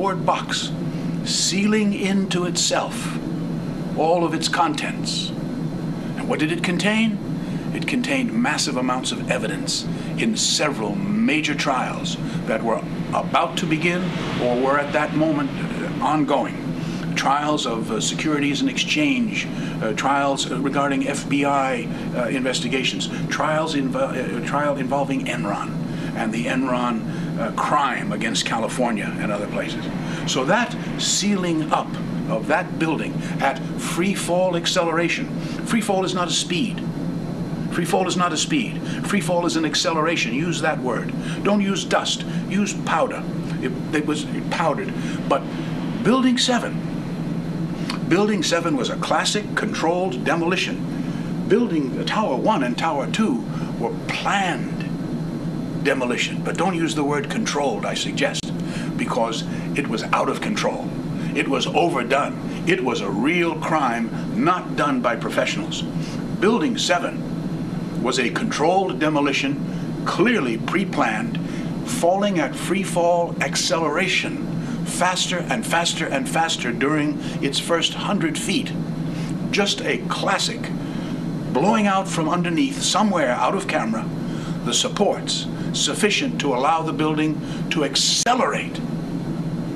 cardboard box, sealing into itself all of its contents. And what did it contain? It contained massive amounts of evidence in several major trials that were about to begin or were at that moment ongoing. Trials of Securities and Exchange, trials regarding FBI investigations, trial involving Enron and the Enron crime against California and other places. So that sealing up of that building at free fall acceleration. Free fall is not a speed. Free fall is not a speed. Free fall is an acceleration. Use that word. Don't use dust. Use powder. It was powdered. But Building 7 was a classic controlled demolition. Building Tower 1 and Tower 2 were planned demolition. But don't use the word controlled, I suggest, because it was out of control. It was overdone. It was a real crime not done by professionals. Building 7 was a controlled demolition, clearly pre-planned, falling at free fall acceleration, faster and faster and faster during its first 100 feet. Just a classic, blowing out from underneath, somewhere out of camera, the supports sufficient to allow the building to accelerate.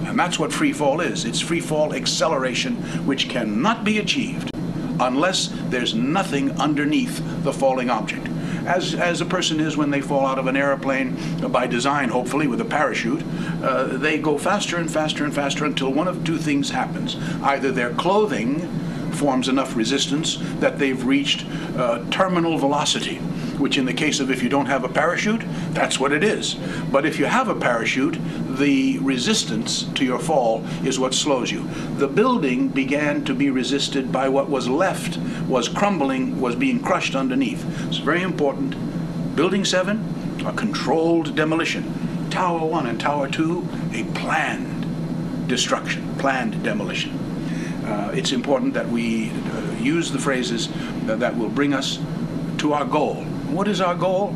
And that's what free fall is. It's free fall acceleration, which cannot be achieved unless there's nothing underneath the falling object. As a person is when they fall out of an airplane, by design, hopefully, with a parachute, they go faster and faster and faster until one of two things happens. Either their clothing forms enough resistance that they've reached terminal velocity, which in the case of if you don't have a parachute, that's what it is. But if you have a parachute, the resistance to your fall is what slows you. The building began to be resisted by what was left, was crumbling, was being crushed underneath. It's very important. Building 7, a controlled demolition. Tower 1 and Tower 2, a planned destruction, planned demolition. It's important that we use the phrases that will bring us to our goal. What is our goal?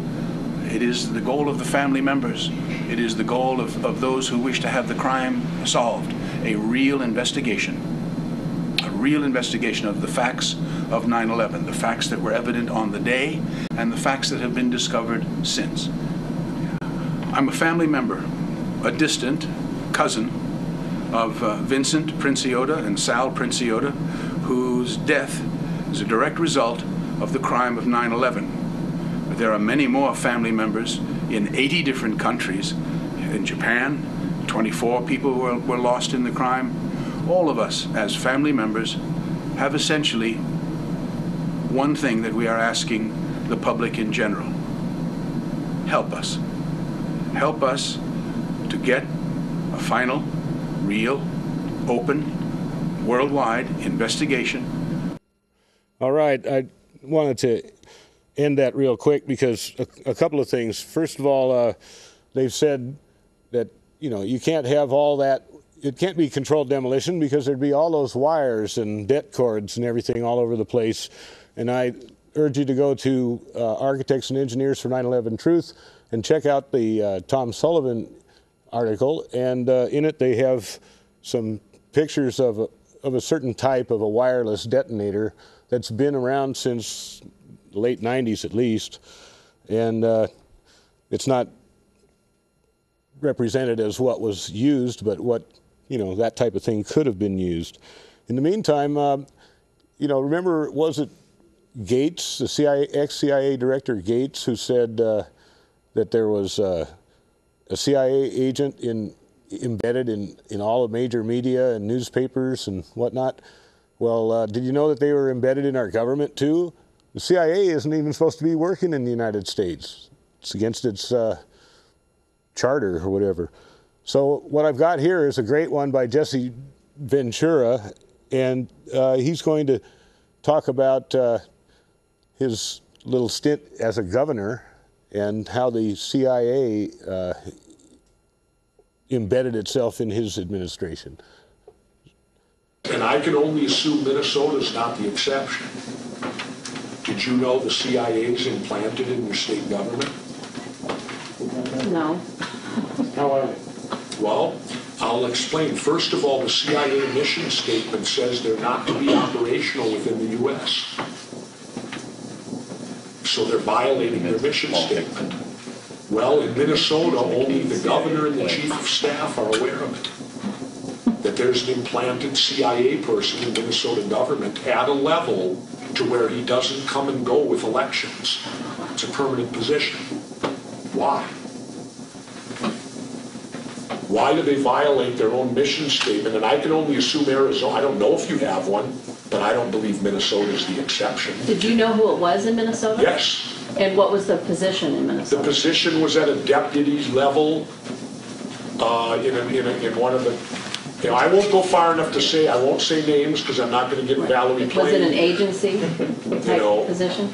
It is the goal of the family members. It is the goal of those who wish to have the crime solved. A real investigation of the facts of 9/11, the facts that were evident on the day and the facts that have been discovered since. I'm a family member, a distant cousin of Vincent Princiota and Sal Princiota, whose death is a direct result of the crime of 9/11. There are many more family members in 80 different countries. In Japan, 24 people were lost in the crime. All of us, as family members, have essentially one thing that we are asking the public in general. Help us. Help us to get a final, real, open, worldwide investigation. All right, I wanted to end that real quick because a couple of things. First of all, they've said that, you know, you can't have all that. It can't be controlled demolition because there'd be all those wires and det cords and everything all over the place. And I urge you to go to Architects and Engineers for 9/11 Truth and check out the Tom Sullivan article. And in it they have some pictures of a certain type of a wireless detonator that's been around since the late 90s at least. And it's not represented as what was used, but what, you know, that type of thing could have been used. In the meantime, you know, remember, was it Gates, the CIA, ex-CIA director Gates, who said that there was a CIA agent embedded in all the major media and newspapers and whatnot? Well, did you know that they were embedded in our government too? The CIA isn't even supposed to be working in the United States. It's against its charter or whatever. So what I've got here is a great one by Jesse Ventura, and he's going to talk about his little stint as a governor and how the CIA embedded itself in his administration. And I can only assume Minnesota's not the exception. Did you know the CIA's implanted in your state government? No. How are they? Well, I'll explain. First of all, the CIA mission statement says they're not to be operational within the U.S. So they're violating their mission statement. Well, in Minnesota, only the governor and the chief of staff are aware of it. That there's an implanted CIA person in Minnesota government at a level to where he doesn't come and go with elections. It's a permanent position. Why? Why do they violate their own mission statement? And I can only assume Arizona. I don't know if you have one, but I don't believe Minnesota is the exception. Did you know who it was in Minnesota? Yes. And what was the position in The Minnesota? position was at a deputy level in one of the. You know, I won't go far enough to say. I won't say names because I'm not going to get Valerie Was it an Plain. agency type know, position?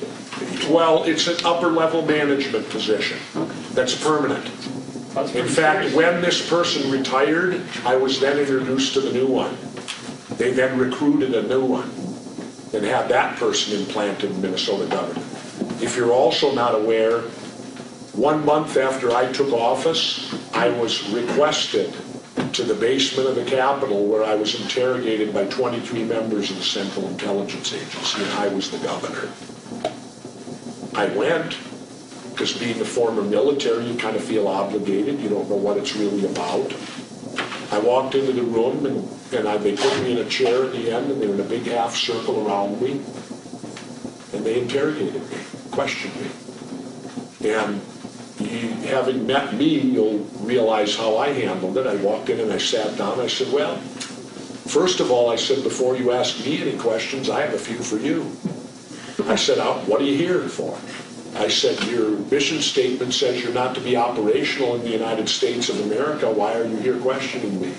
Well, it's an upper level management position. That's permanent. In fact, when this person retired, I was then introduced to the new one. They then recruited a new one and had that person implanted in Minnesota government. If you're also not aware, 1 month after I took office, I was requested to the basement of the Capitol where I was interrogated by 23 members of the Central Intelligence Agency, and I was the governor. I went, because being a former military, you kind of feel obligated. You don't know what it's really about. I walked into the room, and they put me in a chair at the end, and they were in a big half circle around me, and they interrogated me, questioned me. And having met me, you'll realize how I handled it. I walked in and I sat down. I said, well, first of all, I said, before you ask me any questions, I have a few for you. I said, what are you here for? I said, your mission statement says you're not to be operational in the United States of America. Why are you here questioning me?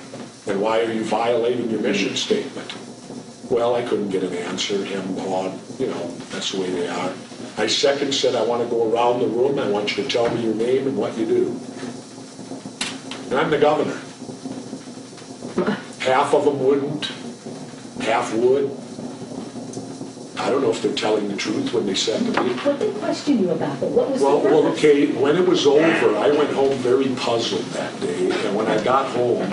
And why are you violating your mission statement? Well, I couldn't get an answer. Him, hawed, that's the way they are. I second said, I want to go around the room. I want you to tell me your name and what you do. And I'm the governor. Half of them wouldn't, half would. I don't know if they're telling the truth when they said to me. What did they question you about? What was the Well, purpose? okay, when it was over, I went home very puzzled that day. And when I got home,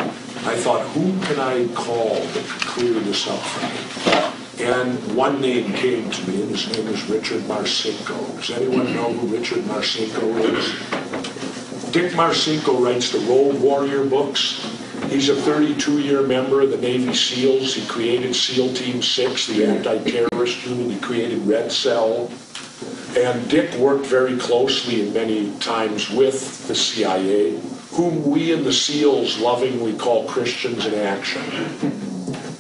I thought, who can I call that could clear this up for me? And one name came to me, and his name is Richard Marcinko. Does anyone know who Richard Marcinko is? Dick Marcinko writes the Road Warrior books. He's a 32-year member of the Navy SEALs. He created SEAL Team 6, the anti-terrorist unit. He created Red Cell. And Dick worked very closely and many times with the CIA, whom we in the SEALs lovingly call Christians in Action.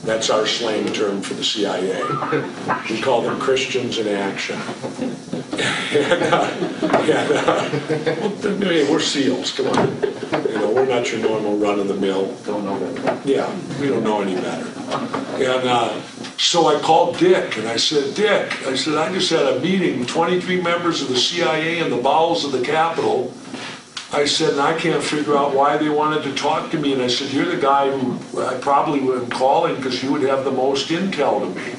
That's our slang term for the CIA. We call them Christians in Action. We're SEALs, come on. We're not your normal run-of-the-mill. Don't know that. Yeah, we don't know any better. And so I called Dick, and I said, Dick, I just had a meeting with 23 members of the CIA in the bowels of the Capitol. I said, and I can't figure out why they wanted to talk to me. And I said, you're the guy who I probably would have calling because you would have the most intel to me.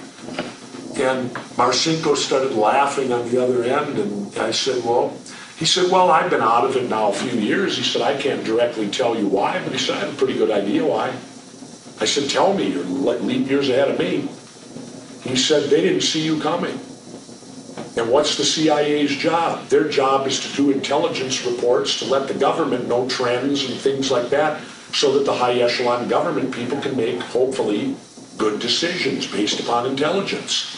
And Marcinko started laughing on the other end, and I said, he said, I've been out of it now a few years. He said, I can't directly tell you why, but he said, I have a pretty good idea why. I said, tell me, you're leap years ahead of me. He said, they didn't see you coming. And what's the CIA's job? Their job is to do intelligence reports to let the government know trends and things like that so that the high echelon government people can make, hopefully, good decisions based upon intelligence.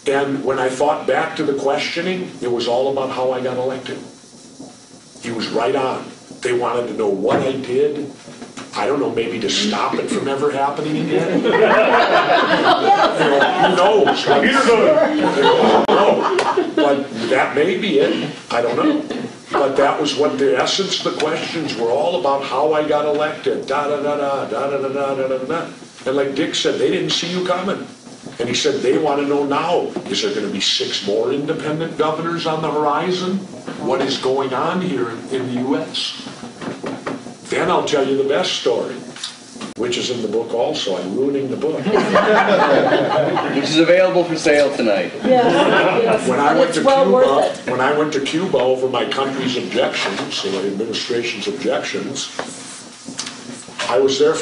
And when I thought back to the questioning, it was all about how I got elected. He was right on. They wanted to know what I did. I don't know, maybe to stop it from ever happening again. Who knows? I don't know. But that may be it. I don't know. But that was what the essence of the questions were all about, how I got elected. Da-da-da-da, da-da-da-da, da-da-da. And like Dick said, they didn't see you coming. And he said, they want to know now, is there going to be 6 more independent governors on the horizon? What is going on here in the U.S.? Then I'll tell you the best story, which is in the book also. I'm ruining the book. Which is available for sale tonight. Yes. When I went to well Cuba, worth it. when I went to Cuba over my country's objections, the administration's objections, I was there for